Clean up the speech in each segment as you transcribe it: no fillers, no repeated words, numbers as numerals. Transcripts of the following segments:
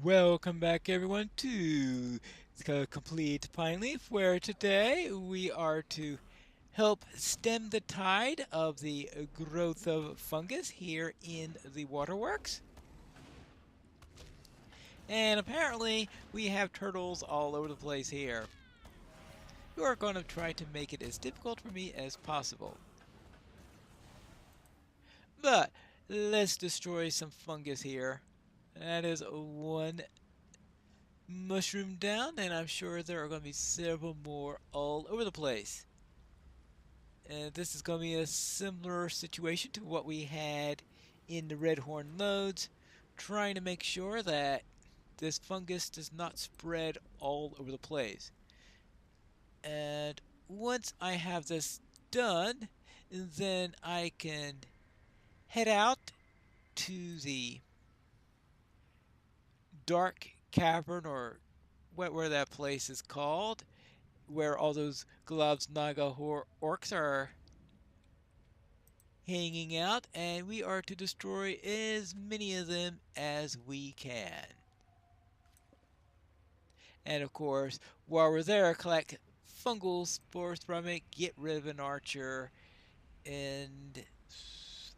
Welcome back everyone to Complete Pineleaf, where today we are to help stem the tide of the growth of fungus here in the waterworks. And apparently we have turtles all over the place here. We are going to try to make it as difficult for me as possible. But let's destroy some fungus here. That is one mushroom down, and I'm sure there are going to be several more all over the place. And this is going to be a similar situation to what we had in the red horn lodes, trying to make sure that this fungus does not spread all over the place. And once I have this done, then I can head out to the dark cavern, or where that place is called, where all those Globs Naga orcs are hanging out, and we are to destroy as many of them as we can. And of course, while we're there, collect fungal spores from it, get rid of an archer, and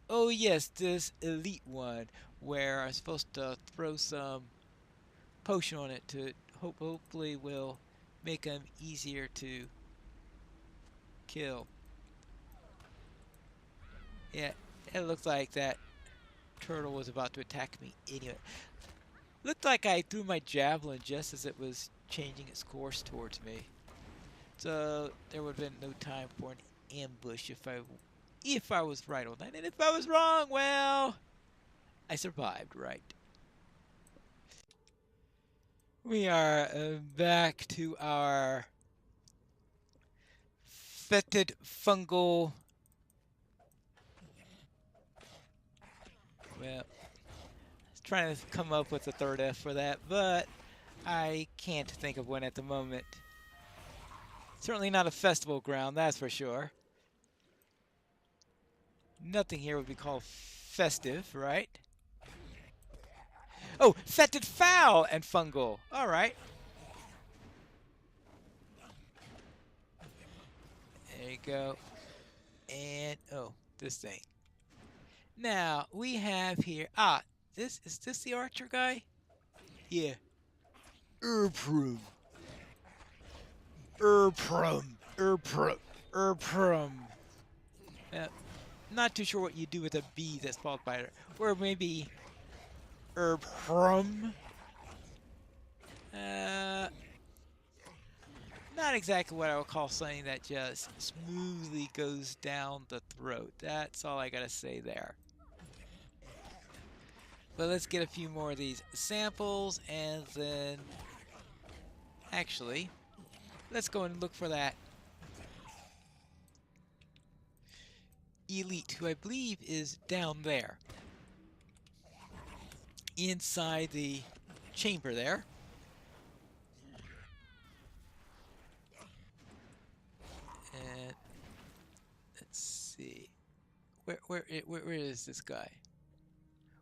oh yes, this elite one where I'm supposed to throw some potion on it to hopefully will make them easier to kill. Yeah, it looks like that turtle was about to attack me anyway. Looked like I threw my javelin just as it was changing its course towards me. So there would have been no time for an ambush if I was right on that. And if I was wrong, well, I survived, right? We are back to our fetid fungal. Well, I was trying to come up with a third F for that, but I can't think of one at the moment. Certainly not a festival ground, that's for sure. Nothing here would be called festive, right? Oh, fetid foul and fungal. All right. There you go. And, oh, this thing. Now, we have here, is this the archer guy? Yeah. Erprum. Erprum. Erprum. Erprum. Not too sure what you do with a bee that's followed by it. Or maybe Erprum. Not exactly what I would call something that just smoothly goes down the throat. That's all I gotta say there. But let's get a few more of these samples, and then actually, let's go and look for that elite, who I believe is down there, inside the chamber there. And let's see, where is this guy?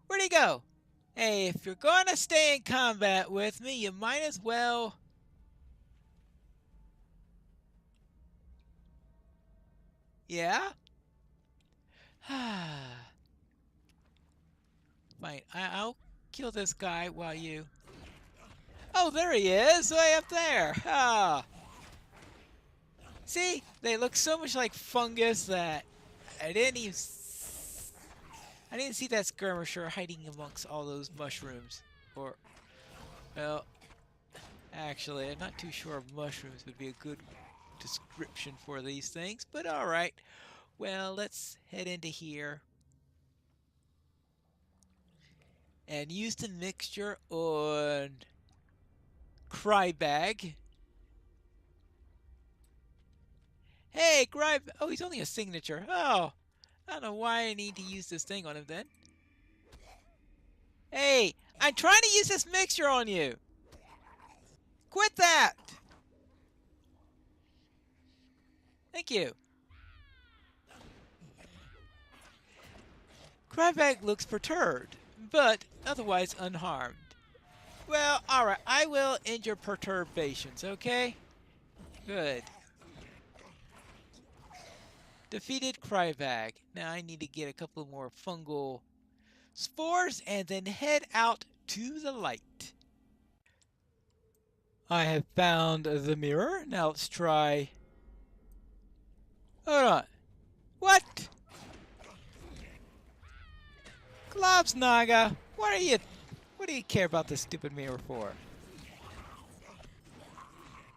Where'd he go? Hey, if you're gonna stay in combat with me, you might as well. Yeah? Fine, I'll kill this guy while you... Oh, there he is, way up there. See, they look so much like fungus that I didn't see that skirmisher hiding amongst all those mushrooms. Or, well, actually, I'm not too sure if mushrooms would be a good description for these things, but alright. Well, let's head into here and use the mixture on Crybag. Hey, oh, he's only a signature. Oh, I don't know why I need to use this thing on him then. Hey, I'm trying to use this mixture on you. Quit that. Thank you. Crybag looks perturbed, but otherwise unharmed. Well, alright. I will end your perturbations, okay? Good. Defeated Crybag. Now I need to get a couple more fungal spores and then head out to the light. I have found the mirror. Now let's try... Hold on. What? Gloves Naga, what do you care about this stupid mirror for?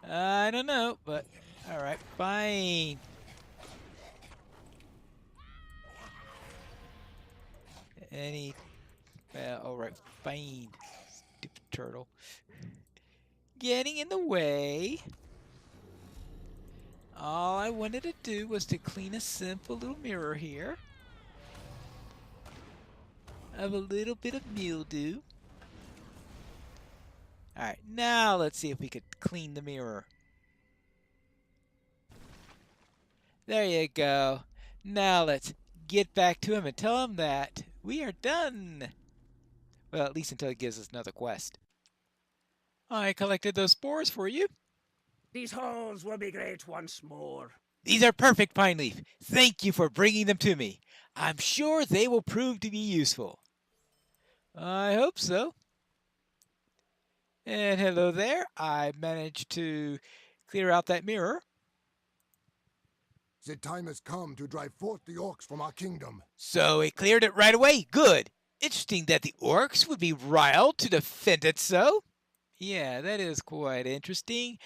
I don't know, but alright, fine. Any alright, fine. Stupid turtle. Getting in the way. All I wanted to do was to clean a simple little mirror here. Of a little bit of mildew. Alright, now let's see if we could clean the mirror. There you go. Now let's get back to him and tell him that we are done. Well, at least until he gives us another quest. I collected those spores for you. These holes will be great once more. These are perfect, Pineleaf. Thank you for bringing them to me. I'm sure they will prove to be useful. I hope so. And hello there. I managed to clear out that mirror. The time has come to drive forth the orcs from our kingdom. So it cleared it right away. Good. Interesting that the orcs would be riled to defend it so. Yeah, that is quite interesting.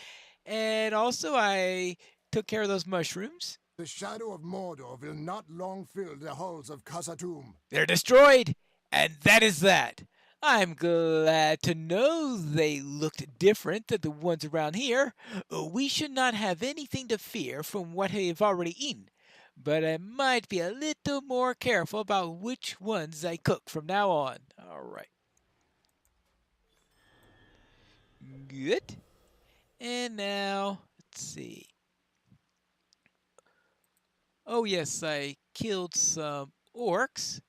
And also I took care of those mushrooms. The shadow of Mordor will not long fill the halls of Khazad-dûm. They're destroyed, and that is that. I'm glad to know they looked different than the ones around here. We should not have anything to fear from what I have already eaten, but I might be a little more careful about which ones I cook from now on. All right. Good. And now, let's see. Oh, yes, I killed some orcs,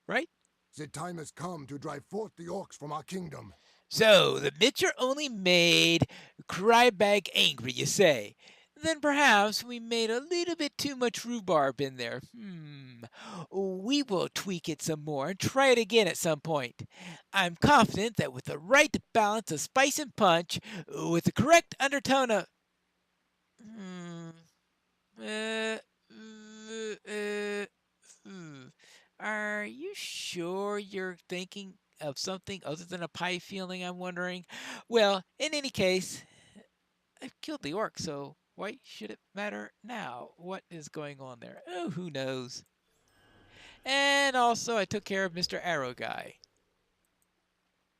right? The time has come to drive forth the orcs from our kingdom. So, the Mitcher only made Crybag angry, you say? Then perhaps we made a little bit too much rhubarb in there. We will tweak it some more and try it again at some point. I'm confident that with the right balance of spice and punch, with the correct undertone of... Are you sure you're thinking of something other than a pie feeling, I'm wondering? Well, in any case, I've killed the orc, so why should it matter now? What is going on there? Oh, who knows? And also, I took care of Mr. Arrow Guy.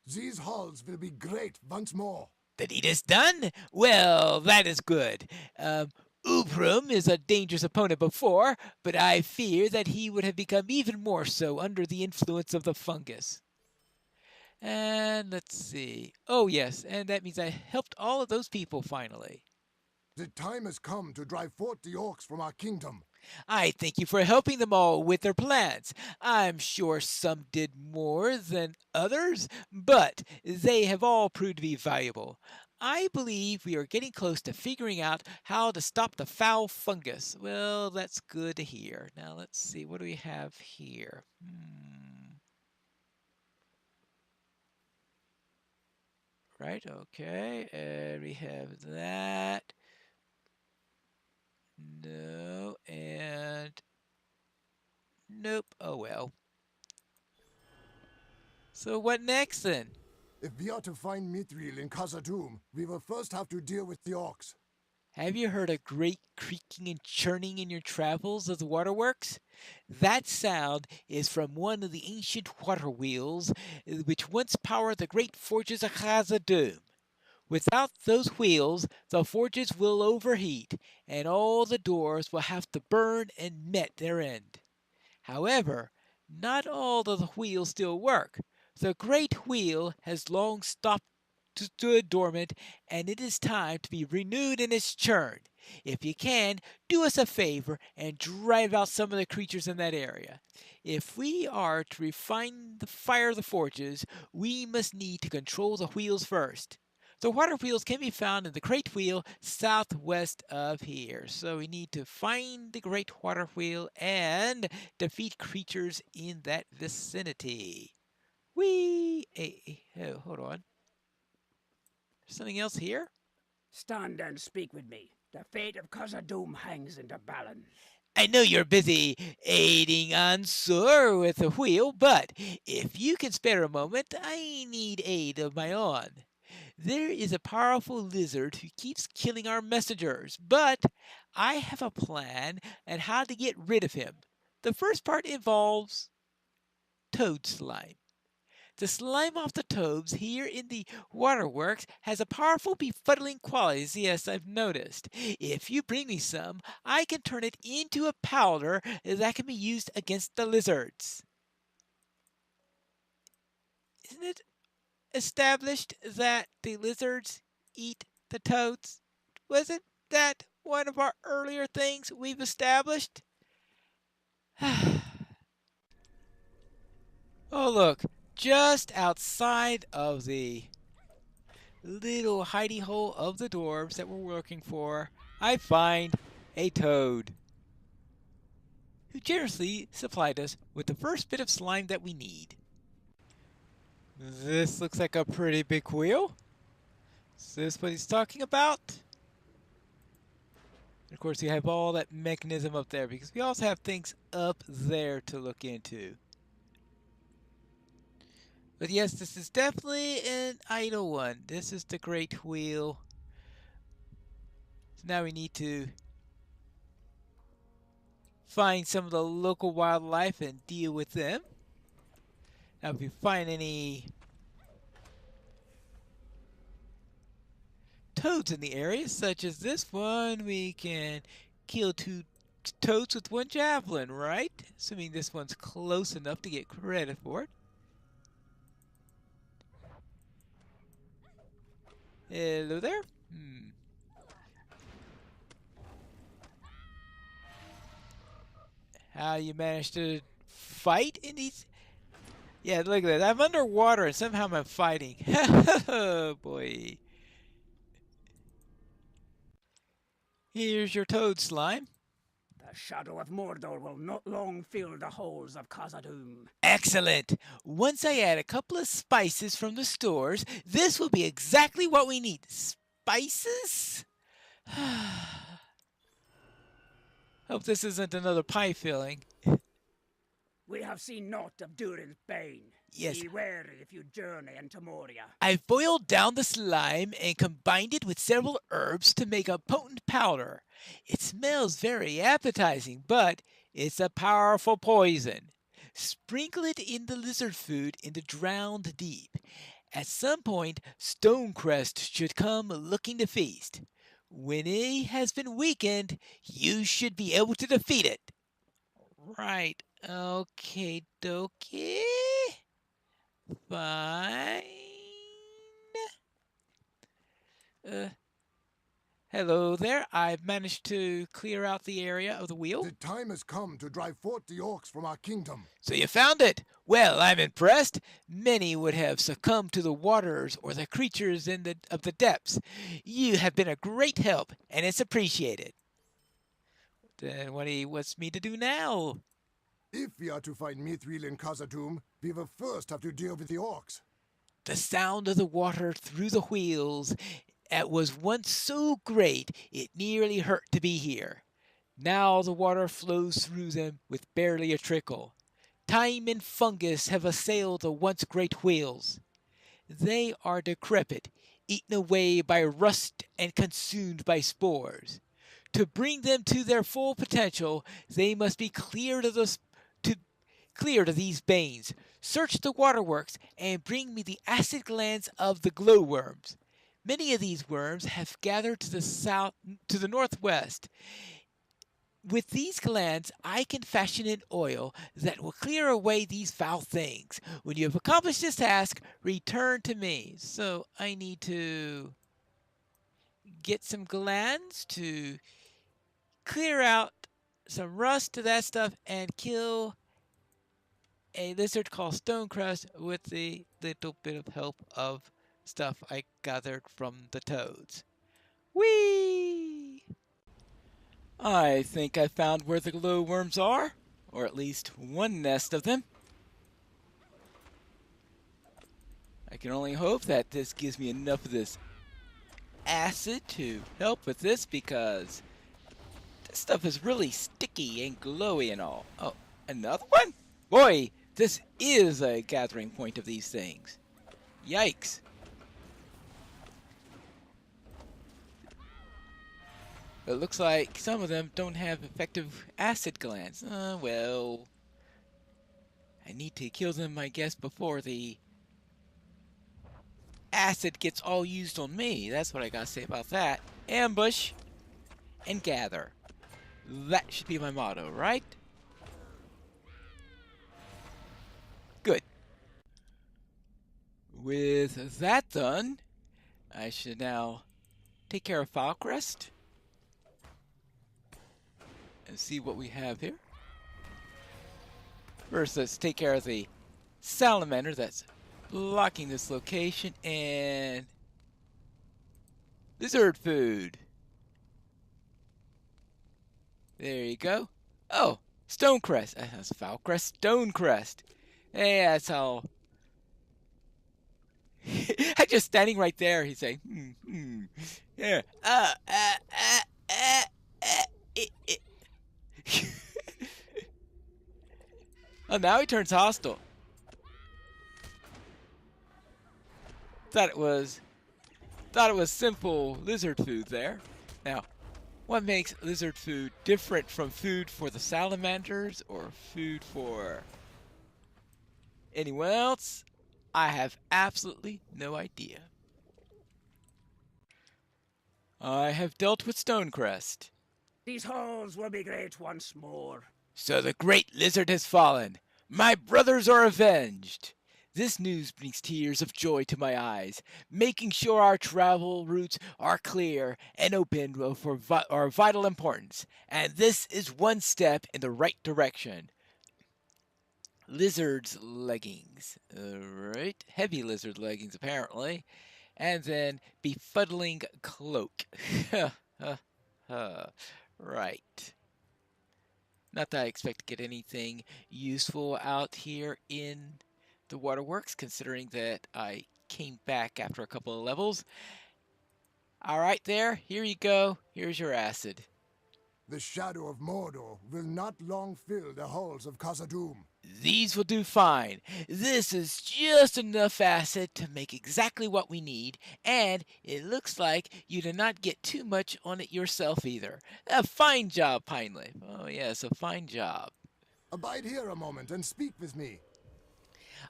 These halls will be great once more. The deed is done? Well, that is good. Uprum is a dangerous opponent before, but I fear that he would have become even more so under the influence of the fungus. And let's see. Oh, yes, and that means I helped all of those people finally. The time has come to drive forth the orcs from our kingdom. I thank you for helping them all with their plans. I'm sure some did more than others, but they have all proved to be valuable. I believe we are getting close to figuring out how to stop the foul fungus. Well, that's good to hear. Now let's see, what do we have here? Right, okay, and we have that. No, and nope. Oh well. So what next then? If we are to find Mithril in Khazad-dûm, we will first have to deal with the orcs. Have you heard a great creaking and churning in your travels of the waterworks? That sound is from one of the ancient water wheels which once powered the great forges of Khazad-dûm. Without those wheels, the forges will overheat, and all the doors will have to burn and met their end. However, not all of the wheels still work. The great wheel has long stood dormant, and it is time to be renewed in its churn. If you can, do us a favor and drive out some of the creatures in that area. If we are to refine the fire of the forges, we must need to control the wheels first. The water wheels can be found in the Great Wheel southwest of here. So we need to find the Great Water Wheel and defeat creatures in that vicinity. Oh, hold on. There's something else here? Stand and speak with me. The fate of Khazad-dûm hangs in the balance. I know you're busy aiding Ansur with the wheel, but if you can spare a moment, I need aid of my own. There is a powerful lizard who keeps killing our messengers, but I have a plan on how to get rid of him. The first part involves toad slime. The slime off the toads here in the waterworks has a powerful befuddling quality, yes, I've noticed. If you bring me some, I can turn it into a powder that can be used against the lizards. Isn't it established that the lizards eat the toads? Wasn't that one of our earlier things we've established? Oh, look, just outside of the little hidey hole of the dwarves that we're working for, I find a toad who generously supplied us with the first bit of slime that we need. This looks like a pretty big wheel. Is this what he's talking about? And of course, you have all that mechanism up there because we also have things up there to look into. But yes, this is definitely an idle one. This is the Great Wheel. So now we need to find some of the local wildlife and deal with them. Now if we find any toads in the area, such as this one, we can kill 2 toads with 1 javelin, right? Assuming this one's close enough to get credit for it. Hello there. How you manage to fight in these? Yeah, look at that. I'm underwater and somehow I'm fighting. Oh boy. Here's your toad slime. The shadow of Mordor will not long fill the halls of Khazad-dûm. Excellent. Once I add a couple of spices from the stores, this will be exactly what we need. Spices? Hope this isn't another pie filling. We have seen naught of Durin's bane. Yes. Be wary if you journey into Moria. I've boiled down the slime and combined it with several herbs to make a potent powder. It smells very appetizing, but it's a powerful poison. Sprinkle it in the lizard food in the drowned deep. At some point, Stonecrest should come looking to feast. When he has been weakened, you should be able to defeat it. Right. Okay, dokie. Fine. Hello there. I've managed to clear out the area of the wheel. The time has come to drive forth the orcs from our kingdom. So you found it? Well, I'm impressed. Many would have succumbed to the waters or the creatures of the depths. You have been a great help, and it's appreciated. Then what he wants me to do now? If we are to find Mithril in Khazad-dûm, we will first have to deal with the orcs. The sound of the water through the wheels was once so great it nearly hurt to be here. Now the water flows through them with barely a trickle. Time and fungus have assailed the once great wheels. They are decrepit, eaten away by rust and consumed by spores. To bring them to their full potential, they must be cleared of these banes. Search the waterworks and bring me the acid glands of the glowworms. Many of these worms have gathered to the northwest. With these glands, I can fashion an oil that will clear away these foul things. When you have accomplished this task, return to me. So I need to get some glands to clear out some rust to that stuff and kill a lizard called Stonecrest with the little bit of help of stuff I gathered from the toads. Whee! I think I found where the glowworms are, or at least one nest of them. I can only hope that this gives me enough of this acid to help with this, because this stuff is really sticky and glowy and all. Oh, another one? Boy, this is a gathering point of these things. Yikes. It looks like some of them don't have effective acid glands. Well, I need to kill them, I guess, before the acid gets all used on me. That's what I gotta say about that. Ambush and gather. That should be my motto, right? Good. With that done, I should now take care of Falcrest and see what we have here. First, let's take care of the salamander that's blocking this location, and lizard food. There you go. Oh, Stonecrest. That's Falcrest. Stonecrest. Hey, that's how. I'm just standing right there. He's saying, yeah. Oh, now he turns hostile. Thought it was simple lizard food there. Now, what makes lizard food different from food for the salamanders or food for anyone else? I have absolutely no idea. I have dealt with Stonecrest. These holes will be great once more. So the great lizard has fallen. My brothers are avenged. This news brings tears of joy to my eyes, making sure our travel routes are clear and open for our vital importance. And this is one step in the right direction. Lizard's leggings. Right? Heavy lizard leggings, apparently. And then befuddling cloak. Right. Not that I expect to get anything useful out here in the waterworks, considering that I came back after a couple of levels. Alright there, here you go. Here's your acid. The shadow of Mordor will not long fill the halls of Khazad-dûm. These will do fine. This is just enough acid to make exactly what we need, and it looks like you did not get too much on it yourself either. A fine job, Pineleaf. Oh yes, a fine job. Abide here a moment and speak with me.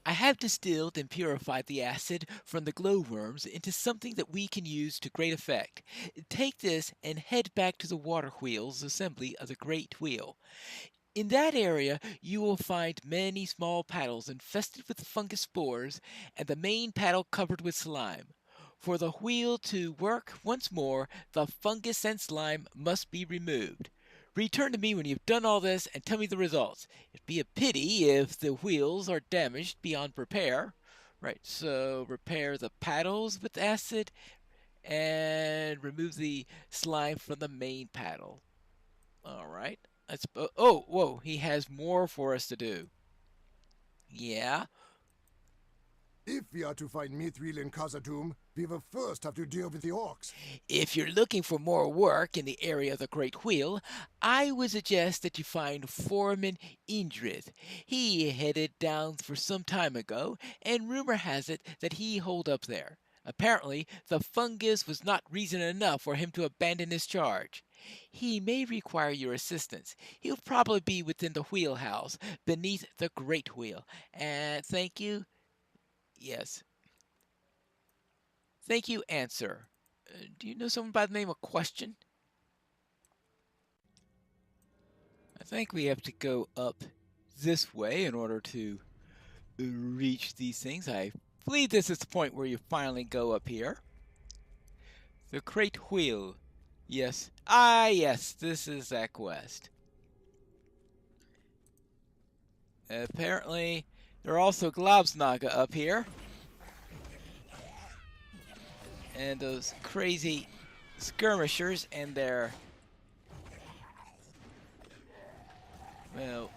I have distilled and purified the acid from the glowworms into something that we can use to great effect. Take this and head back to the water wheel's assembly of the Great Wheel. In that area, you will find many small paddles infested with fungus spores and the main paddle covered with slime. For the wheel to work once more, the fungus and slime must be removed. Return to me when you've done all this and tell me the results. It'd be a pity if the wheels are damaged beyond repair. Right, so repair the paddles with acid and remove the slime from the main paddle. Alright. Oh, whoa, he has more for us to do. Yeah? If we are to find Mithril in Khazad-dûm, we will first have to deal with the orcs. If you're looking for more work in the area of the Great Wheel, I would suggest that you find Foreman Indrith. He headed down for some time ago, and rumor has it that he holed up there. Apparently, the fungus was not reason enough for him to abandon his charge. He may require your assistance. He'll probably be within the wheelhouse, beneath the Great Wheel. And thank you. Yes. Thank you, answer. Do you know someone by the name of Question? I think we have to go up this way in order to reach these things. I believe this is the point where you finally go up here. The Great Wheel. Yes. Ah, yes, this is that quest. Apparently, there are also Globsnaga up here. And those crazy skirmishers and their, well,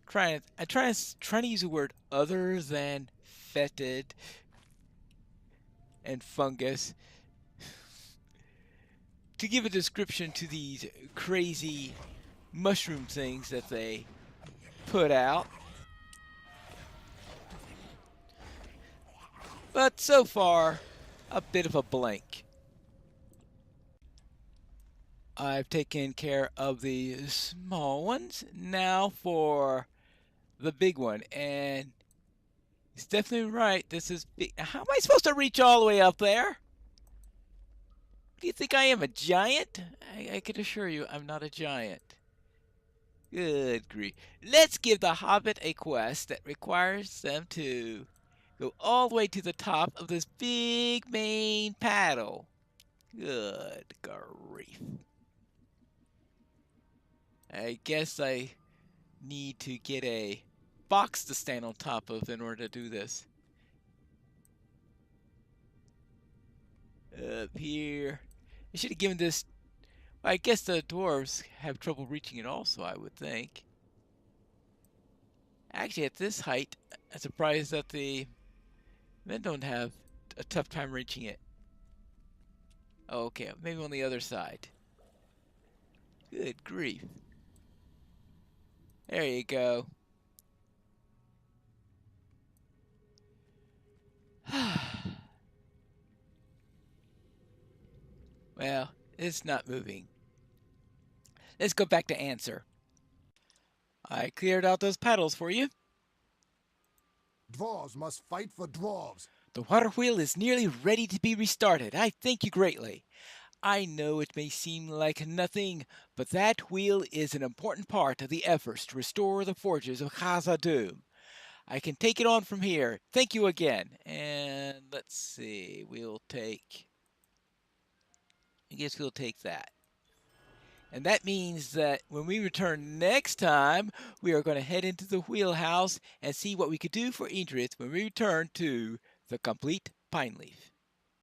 trying to use a word other than fetid and fungus to give a description to these crazy mushroom things that they put out. But so far, a bit of a blank. I've taken care of the small ones. Now for the big one. And he's definitely right. This is big. How am I supposed to reach all the way up there? Do you think I am a giant? I can assure you I'm not a giant. Good grief. Let's give the Hobbit a quest that requires them to go all the way to the top of this big main paddle. Good grief. I guess I need to get a box to stand on top of in order to do this. Up here. I should have given this. I guess the dwarves have trouble reaching it also, I would think. Actually, at this height, I'm surprised that the men don't have a tough time reaching it. Oh, okay, maybe on the other side. Good grief. There you go. Well, it's not moving. Let's go back to answer. I cleared out those paddles for you. Dwarves must fight for dwarves. The water wheel is nearly ready to be restarted. I thank you greatly. I know it may seem like nothing, but that wheel is an important part of the efforts to restore the forges of Khazad-dûm. I can take it on from here. Thank you again. And let's see, I guess we'll take that. And that means that when we return next time, we are going to head into the wheelhouse and see what we could do for Idris when we return to the complete Pineleaf.